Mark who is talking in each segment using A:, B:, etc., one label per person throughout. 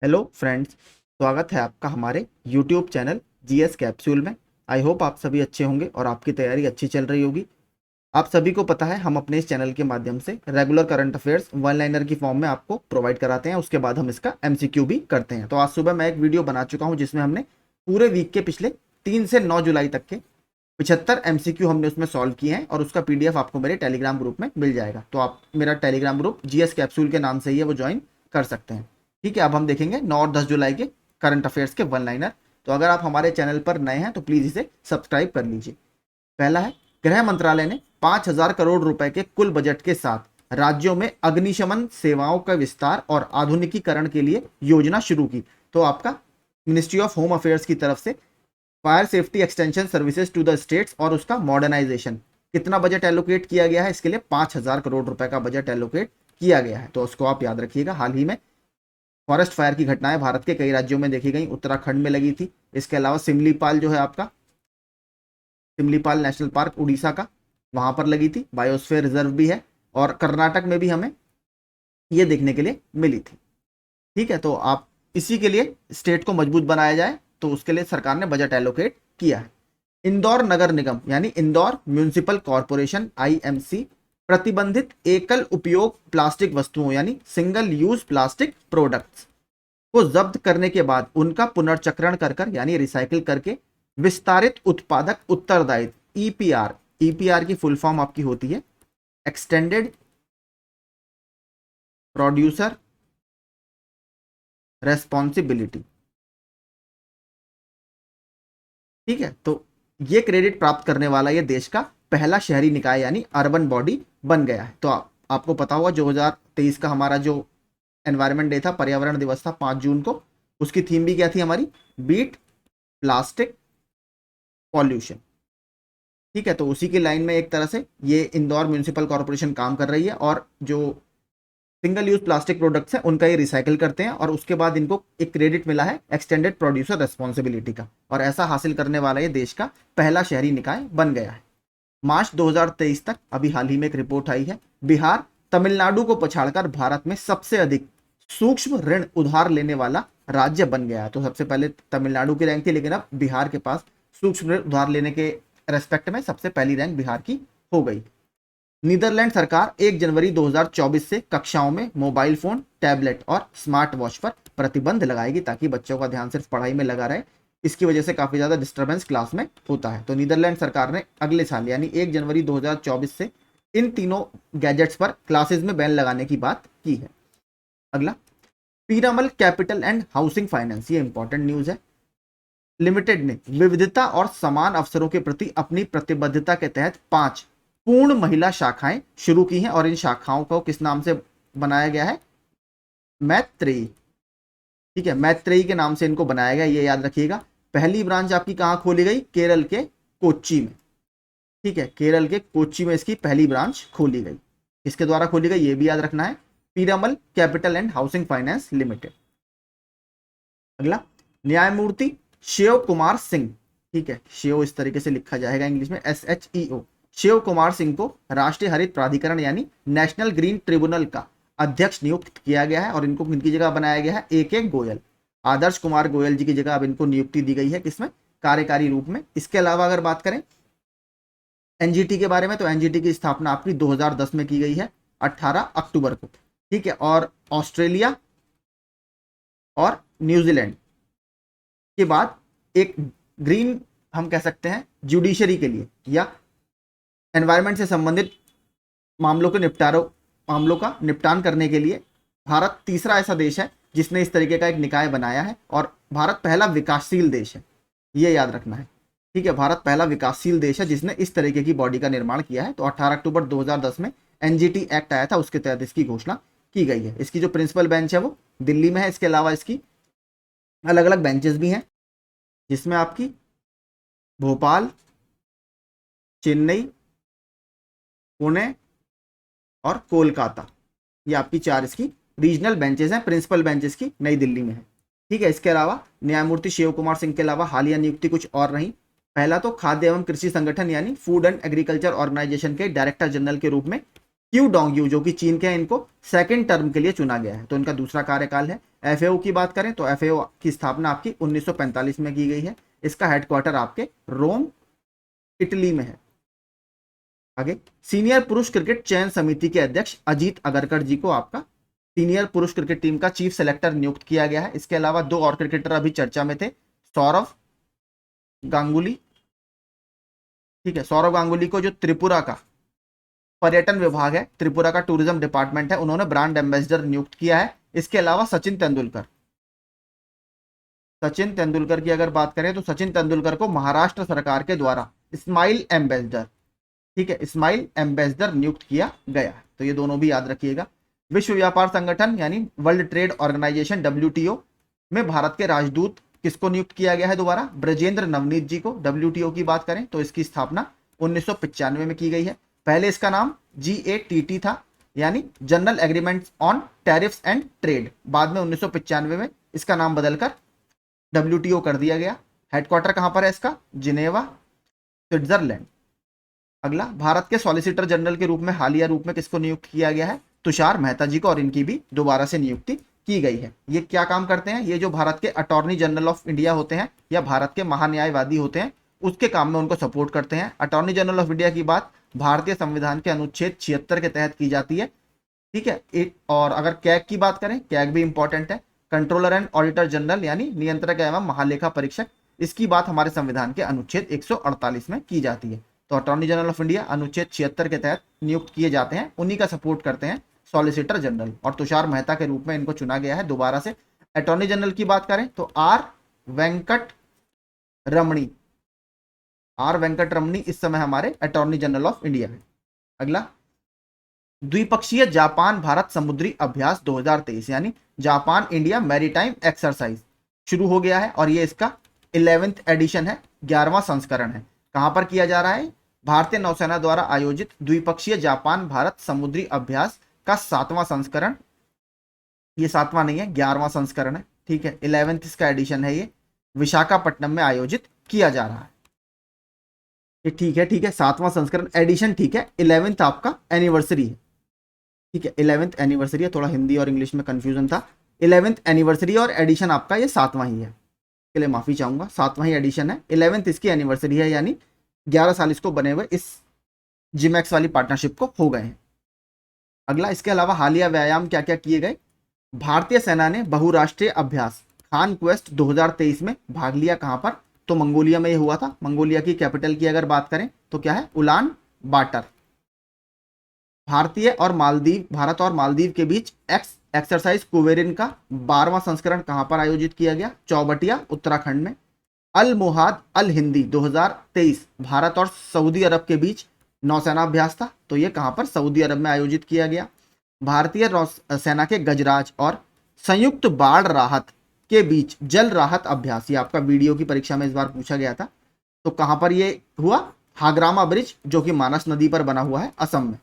A: Hello friends, स्वागत है आपका हमारे यूट्यूब चैनल जीएस कैप्सूल में। आई होप आप सभी अच्छे होंगे और आपकी तैयारी अच्छी चल रही होगी। आप सभी को पता है हम अपने इस चैनल के माध्यम से regular current affairs one liner की फॉर्म में आपको प्रोवाइड कराते हैं, उसके बाद हम इसका एमसीक्यू भी करते हैं। तो आज सुबह मैं एक वीडियो बना चुका हूं जिसमें हमने पूरे वीक के पिछले 3 से 9 जुलाई तक के 75 एमसीक्यू हमने उसमें सॉल्व किए हैं और उसका पीडीएफ आपको मेरे टेलीग्राम ग्रुप में मिल जाएगा। तो आप मेरा टेलीग्राम ग्रुप जीएस कैप्सूल के नाम से ही है, वो ज्वाइन कर सकते हैं। ठीक है, अब हम देखेंगे 9 और 10 जुलाई के करंट अफेयर्स के वन लाइनर। तो अगर आप हमारे चैनल पर नए हैं तो प्लीज इसे सब्सक्राइब कर लीजिए। पहला है, गृह मंत्रालय ने 5,000 करोड़ रुपए के कुल बजट के साथ राज्यों में अग्निशमन सेवाओं का विस्तार और आधुनिकीकरण के लिए योजना शुरू की। तो आपका मिनिस्ट्री ऑफ होम अफेयर्स की तरफ से fire safety extension services to the states और उसका मॉडर्नाइजेशन, कितना बजट एलोकेट किया गया है इसके लिए? 5,000 करोड़ रुपए का बजट एलोकेट किया गया है। तो उसको आप याद रखिएगा। हाल ही में फॉरेस्ट फायर की घटनाएं भारत के कई राज्यों में देखी गई, उत्तराखंड में लगी थी। इसके अलावा सिमलीपाल जो है आपका, सिमलीपाल नेशनल पार्क उड़ीसा का, वहां पर लगी थी। बायोस्फीयर रिजर्व भी है और कर्नाटक में भी हमें ये देखने के लिए मिली थी। ठीक है, तो आप इसी के लिए स्टेट को मजबूत बनाया जाए तो उसके लिए सरकार ने बजट एलोकेट किया है। इंदौर नगर निगम यानी इंदौर म्यूनिसिपल कॉरपोरेशन आईएमसी प्रतिबंधित एकल उपयोग प्लास्टिक वस्तुओं यानी सिंगल यूज प्लास्टिक प्रोडक्ट्स को जब्त करने के बाद उनका पुनर्चक्रण कर यानी रिसाइकिल करके विस्तारित उत्पादक उत्तरदायित्व ईपीआर, ईपीआर की फुल फॉर्म आपकी होती है एक्सटेंडेड प्रोड्यूसर रेस्पॉन्सिबिलिटी। ठीक है, तो ये क्रेडिट प्राप्त करने वाला ये देश का पहला शहरी निकाय यानी अर्बन बॉडी बन गया है। तो आपको पता होगा 2023 का हमारा जो एनवायरनमेंट डे था, पर्यावरण दिवस था 5 जून को, उसकी थीम भी क्या थी हमारी? Beat plastic pollution. ठीक है, तो उसी की लाइन में एक तरह से ये इंदौर म्यूनिसिपल कॉर्पोरेशन काम कर रही है और जो सिंगल यूज प्लास्टिक प्रोडक्ट्स हैं उनका ये रिसाइकिल करते हैं और उसके बाद इनको एक क्रेडिट मिला है एक्सटेंडेड प्रोड्यूसर रेस्पॉन्सिबिलिटी का, और ऐसा हासिल करने वाला ये देश का पहला शहरी निकाय बन गया है। मार्च 2023 तक अभी हाल ही में एक रिपोर्ट आई है, बिहार तमिलनाडु को पछाड़कर भारत में सबसे अधिक सूक्ष्म ऋण उधार लेने वाला राज्य बन गया है। तो सबसे पहले तमिलनाडु की रैंक थी, लेकिन अब बिहार के पास सूक्ष्म ऋण उधार लेने के रेस्पेक्ट में सबसे पहली रैंक बिहार की हो गई। नीदरलैंड सरकार 1 जनवरी 2024 से कक्षाओं में मोबाइल फोन, टैबलेट और स्मार्ट वॉच पर प्रतिबंध लगाएगी ताकि बच्चों का ध्यान सिर्फ पढ़ाई में लगा रहे। इसकी वजह से काफी ज्यादा डिस्टर्बेंस क्लास में होता है। तो नीदरलैंड सरकार ने अगले साल यानी 1 जनवरी 2024 से इन तीनों गैजेट्स पर क्लासेस में बैन लगाने की बात की है। अगला, Piramal capital and housing finance, ये इंपॉर्टेंट न्यूज है, लिमिटेड ने विविधता और समान अवसरों के प्रति अपनी प्रतिबद्धता के तहत 5 पूर्ण महिला शाखाएं शुरू की हैं और इन शाखाओं को किस नाम से बनाया गया है? मैत्रेयी। ठीक है, मैत्रेयी के नाम से इनको बनाया गया, ये याद रखिएगा। पहली ब्रांच आपकी कहां खोली गई? केरल के कोच्चि में। ठीक है, केरल के कोच्चि में इसकी पहली ब्रांच खोली गई। किसके द्वारा खोली गई ये भी याद रखना है, Piramal capital and housing finance limited. अगला, न्यायमूर्ति शिव कुमार सिंह, ठीक है, शिव इस तरीके से लिखा जाएगा इंग्लिश में SHEO, शिव कुमार सिंह को राष्ट्रीय हरित प्राधिकरण यानी नेशनल ग्रीन ट्रिब्यूनल का अध्यक्ष नियुक्त किया गया है और इनको इनकी जगह बनाया गया है AK गोयल, आदर्श कुमार गोयल जी की जगह अब इनको नियुक्ति दी गई है, किसमें? कार्यकारी रूप में। इसके अलावा अगर बात करें एनजीटी के बारे में तो एनजीटी की स्थापना आपकी 2010 में की गई है 18 अक्टूबर को। ठीक है, और ऑस्ट्रेलिया और न्यूजीलैंड के बाद एक ग्रीन, हम कह सकते हैं जुडिशरी के लिए या एनवायरनमेंट से संबंधित मामलों का निपटान करने के लिए भारत तीसरा ऐसा देश है जिसने इस तरीके का एक निकाय बनाया है और भारत पहला विकासशील देश है, ये याद रखना है। ठीक है, भारत पहला विकासशील देश है जिसने इस तरीके की बॉडी का निर्माण किया है। तो 18 अक्टूबर 2010 में एनजीटी एक्ट आया था, उसके तहत इसकी घोषणा की गई है। इसकी जो प्रिंसिपल बेंच है वो दिल्ली में है। इसके अलावा इसकी अलग अलग बेंचेस भी हैं जिसमें आपकी भोपाल, चेन्नई, पुणे और कोलकाता, ये आपकी 4 इसकी रीजनल बेंचेस हैं। प्रिंसिपल बेंचेस की नई दिल्ली में है। ठीक है, इसके अलावा न्यायमूर्ति शिव कुमार सिंह के अलावा हालिया नियुक्ति कुछ और रही। पहला तो खाद्य एवं कृषि संगठन यानी फूड एंड एग्रीकल्चर ऑर्गेनाइजेशन के डायरेक्टर जनरल के रूप में क्यू डोंगयू जो कि चीन के हैं, इनको सेकंड टर्म के लिए चुना गया है, तो इनका दूसरा कार्यकाल है। एफएओ की बात करें तो एफएओ की स्थापना आपकी 1945 में की गई है। इसका हेडक्वार्टर आपके रोम इटली में है। आगे, सीनियर पुरुष क्रिकेट चयन समिति के अध्यक्ष अजीत अगरकर जी को आपका सीनियर पुरुष क्रिकेट टीम का चीफ सेलेक्टर नियुक्त किया गया है। इसके अलावा दो और क्रिकेटर अभी चर्चा में थे, सौरव गांगुली, ठीक है, सौरव गांगुली को जो त्रिपुरा का पर्यटन विभाग है, त्रिपुरा का टूरिज्म डिपार्टमेंट है, उन्होंने ब्रांड एम्बेसडर नियुक्त किया है। इसके अलावा सचिन तेंदुलकर की अगर बात करें तो सचिन तेंदुलकर को महाराष्ट्र सरकार के द्वारा स्माइल एम्बेसडर, ठीक है, स्माइल एम्बेसडर नियुक्त किया गया है। तो ये दोनों भी याद रखिएगा। विश्व व्यापार संगठन यानी वर्ल्ड ट्रेड ऑर्गेनाइजेशन WTO में भारत के राजदूत किसको नियुक्त किया गया है? दोबारा ब्रजेंद्र नवनीत जी को। WTO की बात करें तो इसकी स्थापना 1995 में की गई है। पहले इसका नाम GATT था, यानी general agreements on tariffs and trade. बाद में 1995 में इसका नाम बदलकर WTO कर दिया गया। हेडक्वार्टर कहां पर है इसका? Geneva, Switzerland. अगला, भारत के सॉलिसिटर जनरल के रूप में हालिया रूप में किसको नियुक्त किया गया है? तुषार मेहता जी को, और इनकी भी दोबारा से नियुक्ति की गई है। ये क्या काम करते हैं? ये जो भारत के अटॉर्नी जनरल ऑफ इंडिया होते हैं या भारत के महान्यायवादी होते हैं, उसके काम में उनको सपोर्ट करते हैं। अटॉर्नी जनरल ऑफ इंडिया की बात भारतीय संविधान के अनुच्छेद 76 के तहत की जाती है, ठीक है। और अगर कैग की बात करें, कैग भी इंपॉर्टेंट है, कंट्रोलर एंड ऑडिटर जनरल यानी नियंत्रक एवं महालेखा परीक्षक। इसकी बात हमारे संविधान के अनुच्छेद 148 में की जाती है। तो अटॉर्नी जनरल ऑफ इंडिया अनुच्छेद 76 के तहत नियुक्त किए जाते हैं, उन्हीं का सपोर्ट करते हैं सॉलिसिटर जनरल, और तुषार मेहता के रूप में इनको चुना गया है दोबारा से। अटॉर्नी जनरल की बात करें तो आर वेंकट रमणी इस समय हमारे अटॉर्नी जनरल ऑफ इंडिया है। अगला, द्विपक्षीय जापान भारत समुद्री अभ्यास 2023 यानी जापान इंडिया मैरीटाइम एक्सरसाइज शुरू हो गया है, और ये इसका 11th एडिशन है, 11वां संस्करण है। कहां पर किया जा रहा है? भारतीय नौसेना द्वारा आयोजित द्विपक्षीय जापान भारत समुद्री अभ्यास का 7वां संस्करण, ये 7वां नहीं है, 11वां संस्करण है, ठीक है। 11th इसका एडिशन है, ये विशाखापट्टनम में आयोजित किया जा रहा है। ये ठीक है, 7वां संस्करण एडिशन, ठीक है। 11th आपका एनिवर्सरी है, ठीक है, 11th एनिवर्सरी है। थोड़ा हिंदी और इंग्लिश में कंफ्यूजन था। 11th एनिवर्सरी और एडिशन आपका ये 7वां ही है, के लिए माफी चाहूंगा, 7वां ही एडिशन है। 11th इसकी एनिवर्सरी है, यानी 11 साल इसको बने हुए इस जिमैक्स वाली पार्टनरशिप को हो गए हैं। अगला, इसके अलावा हालिया व्यायाम क्या क्या किए गए? भारतीय सेना ने बहुराष्ट्रीय अभ्यास खान क्वेस्ट 2023 में भाग लिया। कहां पर? तो मंगोलिया में ये हुआ था। मंगोलिया की कैपिटल की अगर बात करें तो क्या है? Ulan water. भारत और मालदीव के बीच एक्सरसाइज कुवेरिन का 12वां संस्करण कहां पर आयोजित किया गया? चौबटिया, उत्तराखंड में। अल मुहाद अल हिंदी 2023 भारत और सऊदी अरब के बीच नौसेना अभ्यास था, तो ये कहां पर? सऊदी अरब में आयोजित किया गया। भारतीय सेना के गजराज और संयुक्त बाढ़ राहत के बीच जल राहत अभ्यास, ये आपका वीडियो की परीक्षा में इस बार पूछा गया था, तो कहां पर ये हुआ? हाग्रामा ब्रिज, जो कि मानस नदी पर बना हुआ है, असम में।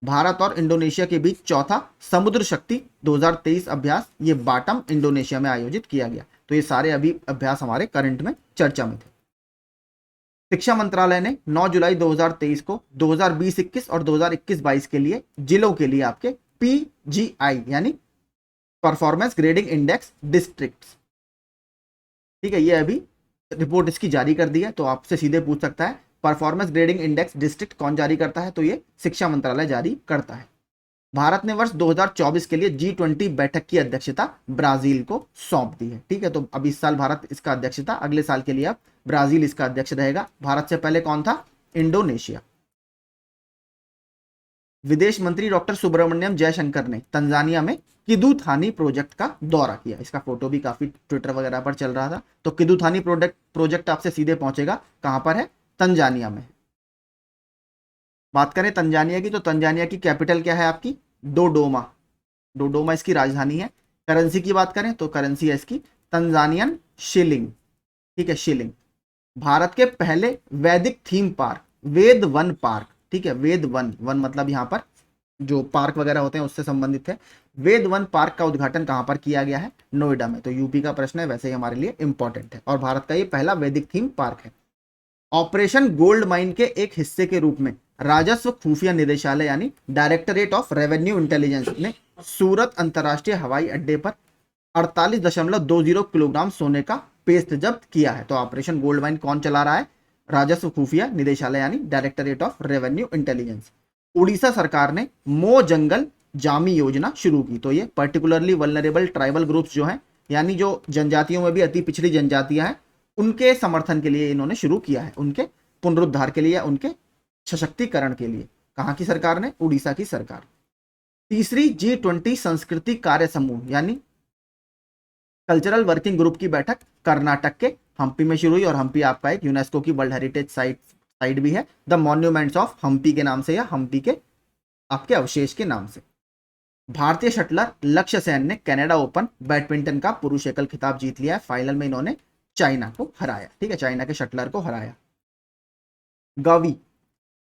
A: भारत और इंडोनेशिया के बीच चौथा समुद्र शक्ति 2023 अभ्यास, ये बाटम इंडोनेशिया में आयोजित किया गया। तो ये सारे अभी अभ्यास हमारे करंट में चर्चा में थे। शिक्षा मंत्रालय ने 9 जुलाई 2023 को 2020-21 और 2021-22 के लिए जिलों के लिए आपके PGI यानी परफॉर्मेंस ग्रेडिंग इंडेक्स डिस्ट्रिक्ट्स, ठीक है, ये अभी रिपोर्ट इसकी जारी कर दी है। तो आपसे सीधे पूछ सकता है परफॉर्मेंस ग्रेडिंग इंडेक्स डिस्ट्रिक्ट कौन जारी करता है? तो ये शिक्षा मंत्रालय जारी करता है। भारत ने वर्ष 2024 के लिए G20 बैठक की अध्यक्षता ब्राजील को सौंप दी है, ठीक है। तो अब इस साल भारत इसका अध्यक्षता, अगले साल के लिए अब ब्राजील इसका अध्यक्ष रहेगा। भारत से पहले कौन था? इंडोनेशिया। विदेश मंत्री डॉक्टर सुब्रमण्यम जयशंकर ने तंजानिया में किदुथानी प्रोजेक्ट का दौरा किया। इसका फोटो भी काफी ट्विटर वगैरह पर चल रहा था। तो किदुथानी प्रोजेक्ट आपसे सीधे पहुंचेगा, कहां पर है? तंजानिया में। बात करें तंजानिया की, तो तंजानिया की कैपिटल क्या है आपकी? डोडोमा इसकी राजधानी है। करेंसी की बात करें तो करेंसी है इसकी तंजानियन शिलिंग, ठीक है, शिलिंग। भारत के पहले वैदिक थीम पार्क वेद वन पार्क, ठीक है, वेद वन मतलब यहां पर जो पार्क वगैरह होते हैं उससे संबंधित है। वेद वन पार्क का उद्घाटन कहां पर किया गया है? नोएडा में। तो यूपी का प्रश्न है, वैसे ही हमारे लिए इंपॉर्टेंट है, और भारत का ये पहला वैदिक थीम पार्क है। ऑपरेशन गोल्ड माइन के एक हिस्से के रूप में राजस्व खुफिया निदेशालय यानी डायरेक्टरेट ऑफ रेवेन्यू इंटेलिजेंस ने सूरत अंतर्राष्ट्रीय हवाई अड्डे पर 48.20 किलोग्राम सोने का पेस्ट जब्त किया है। तो ऑपरेशन गोल्ड माइन कौन चला रहा है? राजस्व खुफिया निदेशालय यानी directorate of revenue intelligence. Orissa सरकार ने मो जंगल जामी योजना शुरू की। तो ये पर्टिकुलरली वल्नरेबल ट्राइबल ग्रुप्स जो हैं, यानी जो जनजातियों में भी अति पिछड़ी जनजातियां हैं, उनके समर्थन के लिए इन्होंने शुरू किया है, उनके पुनरुद्धार के लिए, उनके सशक्तिकरण के लिए। कहां की सरकार ने? उड़ीसा की सरकार। तीसरी G20 संस्कृति कार्य समूह यानी कल्चरल वर्किंग ग्रुप की बैठक कर्नाटक के हम्पी में शुरू हुई। और हम्पी आपका एक यूनेस्को की वर्ल्ड हेरिटेज साइट भी है, द मॉन्यूमेंट्स ऑफ हम्पी के नाम से या हम्पी के आपके अवशेष के नाम से। भारतीय शटलर लक्ष्य सेन ने कनाडा ओपन बैडमिंटन का पुरुष एकल खिताब जीत लिया है। फाइनल में इन्होंने चाइना को हराया। ठीक है, चाइना के शटलर को हराया। गावी,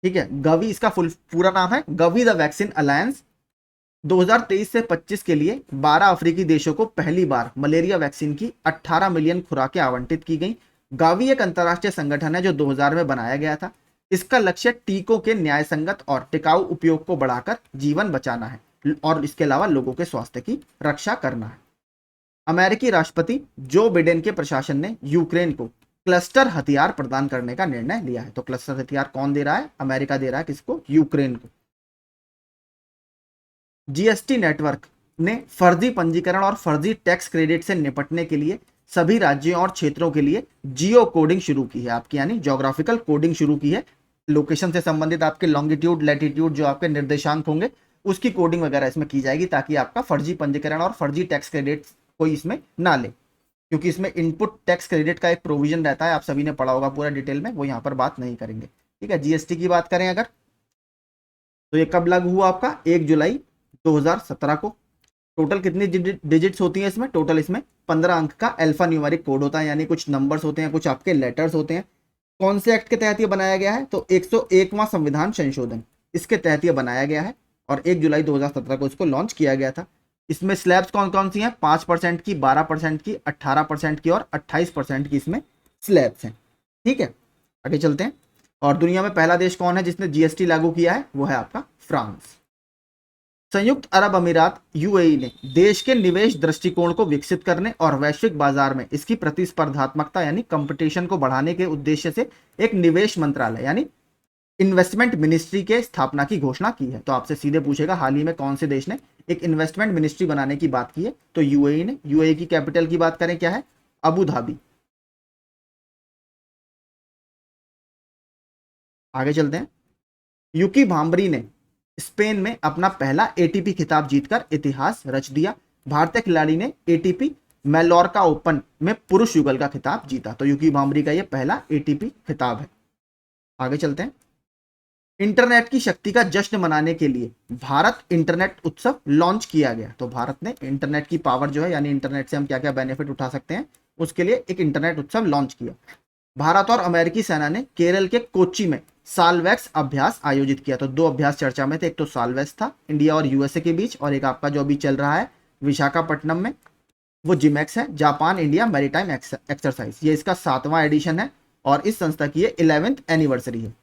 A: ठीक है, गावी इसका पूरा नाम है गावी द वैक्सीन अलायंस। 2023 से 25 के लिए 12 अफ्रीकी देशों को पहली बार मलेरिया वैक्सीन की 18 मिलियन खुराकें आवंटित की गई। गावी एक अंतर्राष्ट्रीय संगठन है जो 2000 में बनाया गया था। इसका लक्ष्य टीकों के न्यायसंगत और टिकाऊ उपयोग को बढ़ाकर जीवन बचाना है और इसके अलावा लोगों के स्वास्थ्य की रक्षा करना है। अमेरिकी राष्ट्रपति जो बिडेन के प्रशासन ने यूक्रेन को क्लस्टर हथियार प्रदान करने का निर्णय लिया है। तो क्लस्टर हथियार कौन दे रहा है? अमेरिका दे रहा है। किसको? यूक्रेन को। जीएसटी नेटवर्क ने फर्जी पंजीकरण और फर्जी टैक्स क्रेडिट से निपटने के लिए सभी राज्यों और क्षेत्रों के लिए जियो कोडिंग शुरू की है आपकी, यानी ज्योग्राफिकल कोडिंग शुरू की है। लोकेशन से संबंधित आपके लॉन्गिट्यूड लैटिट्यूड जो आपके निर्देशांक होंगे उसकी कोडिंग वगैरह इसमें की जाएगी, ताकि आपका फर्जी पंजीकरण और फर्जी टैक्स क्रेडिट कोई इसमें ना ले, क्योंकि इसमें इनपुट टैक्स क्रेडिट का एक प्रोविजन रहता है। आप सभी ने पढ़ा होगा पूरा डिटेल में, वो यहाँ पर बात नहीं करेंगे। ठीक है, जीएसटी की बात करें अगर, तो ये कब लागू हुआ आपका? 1 जुलाई 2017 को। टोटल कितनी डिजिट्स होती हैं इसमें? टोटल इसमें 15 अंक का अल्फा न्यूमेरिक कोड होता है, यानी कुछ नंबर्स होते हैं, कुछ आपके लेटर्स होते हैं। कौन से एक्ट के तहत ये बनाया गया है? तो 101वां संविधान संशोधन, इसके तहत ये बनाया गया है और 1 जुलाई 2017 को इसको लॉन्च किया गया था। इसमें स्लैब्स कौन कौन सी हैं? 5% की, 12% की, 18% की और 28% की इसमें स्लैब्स हैं। ठीक है, आगे चलते हैं। और दुनिया में पहला देश कौन है जिसने जीएसटी लागू किया है? वो है आपका फ्रांस। संयुक्त अरब अमीरात यूएई ने देश के निवेश दृष्टिकोण को विकसित करने और वैश्विक बाजार में इसकी प्रतिस्पर्धात्मकता यानी कंपटीशन को बढ़ाने के उद्देश्य से एक निवेश मंत्रालय यानी इन्वेस्टमेंट मिनिस्ट्री के स्थापना की घोषणा की है। तो आपसे सीधे पूछेगा हाल ही में कौन से देश ने एक इन्वेस्टमेंट मिनिस्ट्री बनाने की बात की है? तो यूएई ने। यूएई की कैपिटल की बात करें क्या है? Abu Dhabi. आगे चलते हैं। यूकी भांबरी ने स्पेन में अपना पहला एटीपी खिताब जीतकर इतिहास रच दिया। भारतीय खिलाड़ी ने एटीपी मैलोर्का ओपन में पुरुष युगल का खिताब जीता। तो यूकी भांबरी का यह पहला एटीपी खिताब है। आगे चलते हैं। इंटरनेट की शक्ति का जश्न मनाने के लिए भारत इंटरनेट उत्सव लॉन्च किया गया। तो भारत ने इंटरनेट की पावर जो है, यानी इंटरनेट से हम क्या क्या बेनिफिट उठा सकते हैं, उसके लिए एक इंटरनेट उत्सव लॉन्च किया। भारत और अमेरिकी सेना ने केरल के कोच्चि में सालवैक्स अभ्यास आयोजित किया। तो 2 अभ्यास चर्चा में थे, एक तो सालवैक्स था इंडिया और यूएसए के बीच, और एक आपका जो अभी चल रहा है विशाखापट्टनम में, वो जिमैक्स है, जापान इंडिया मैरीटाइम एक्सरसाइज। ये इसका 7वां एडिशन है और इस संस्था की ये 11th एनिवर्सरी है।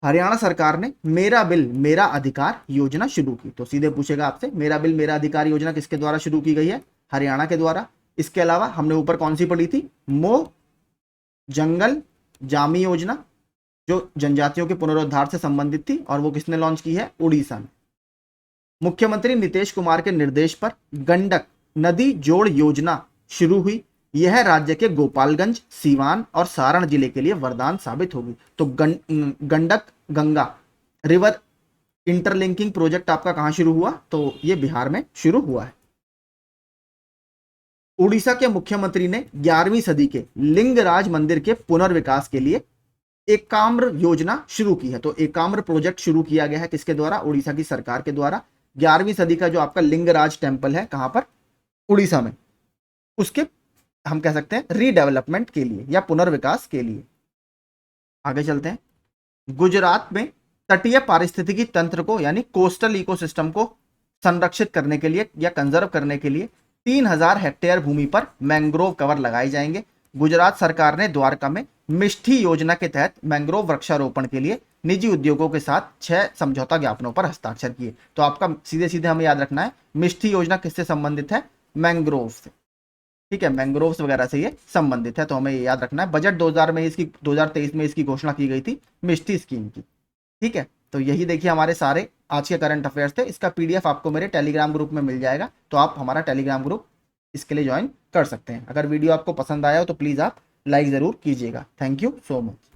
A: हरियाणा सरकार ने मेरा बिल मेरा अधिकार योजना शुरू की। तो सीधे पूछेगा आपसे, मेरा बिल मेरा अधिकार योजना किसके द्वारा शुरू की गई है? हरियाणा के द्वारा। इसके अलावा हमने ऊपर कौन सी पढ़ी थी? मो जंगल जामी योजना, जो जनजातियों के पुनरुद्धार से संबंधित थी, और वो किसने लॉन्च की है? उड़ीसा ने। मुख्यमंत्री नीतीश कुमार के निर्देश पर गंडक नदी जोड़ योजना शुरू हुई। यह राज्य के गोपालगंज, सीवान और सारण जिले के लिए वरदान साबित होगी। तो Gandak Ganga river interlinking project आपका कहां शुरू हुआ? तो ये बिहार में शुरू हुआ है। उड़ीसा के मुख्यमंत्री ने 11वीं सदी के लिंगराज मंदिर के पुनर्विकास के लिए एकाम्र योजना शुरू की है। तो एकाम्र प्रोजेक्ट शुरू किया गया है किसके द्वारा? उड़ीसा की सरकार के द्वारा। 11वीं सदी का जो आपका लिंगराज टेम्पल है, कहां पर? उड़ीसा में। उसके हम कह सकते हैं रीडेवलपमेंट के लिए या पुनर्विकास के लिए। आगे चलते हैं। गुजरात में तटीय पारिस्थितिकी तंत्र को यानी कोस्टल इकोसिस्टम को संरक्षित करने के लिए या कंजर्व करने के लिए 3000 हेक्टेयर भूमि पर मैंग्रोव कवर लगाए जाएंगे। गुजरात सरकार ने द्वारका में मिष्ठी योजना के तहत मैंग्रोव वृक्षारोपण के लिए निजी उद्योगों के साथ 6 समझौता ज्ञापनों पर हस्ताक्षर किए। तो आपका सीधे सीधे हमें याद रखना है, मिष्ठी योजना किससे संबंधित है? मैंग्रोव से। ठीक है, मैंग्रोव्स वगैरह से ये संबंधित है, तो हमें ये याद रखना है। बजट 2023 में इसकी घोषणा की गई थी, मिष्ठी स्कीम की। ठीक है, तो यही देखिए हमारे सारे आज के करंट अफेयर्स थे। इसका पीडीएफ आपको मेरे टेलीग्राम ग्रुप में मिल जाएगा, तो आप हमारा टेलीग्राम ग्रुप इसके लिए ज्वाइन कर सकते हैं। अगर वीडियो आपको पसंद आया हो तो प्लीज़ आप लाइक ज़रूर कीजिएगा। Thank you so much.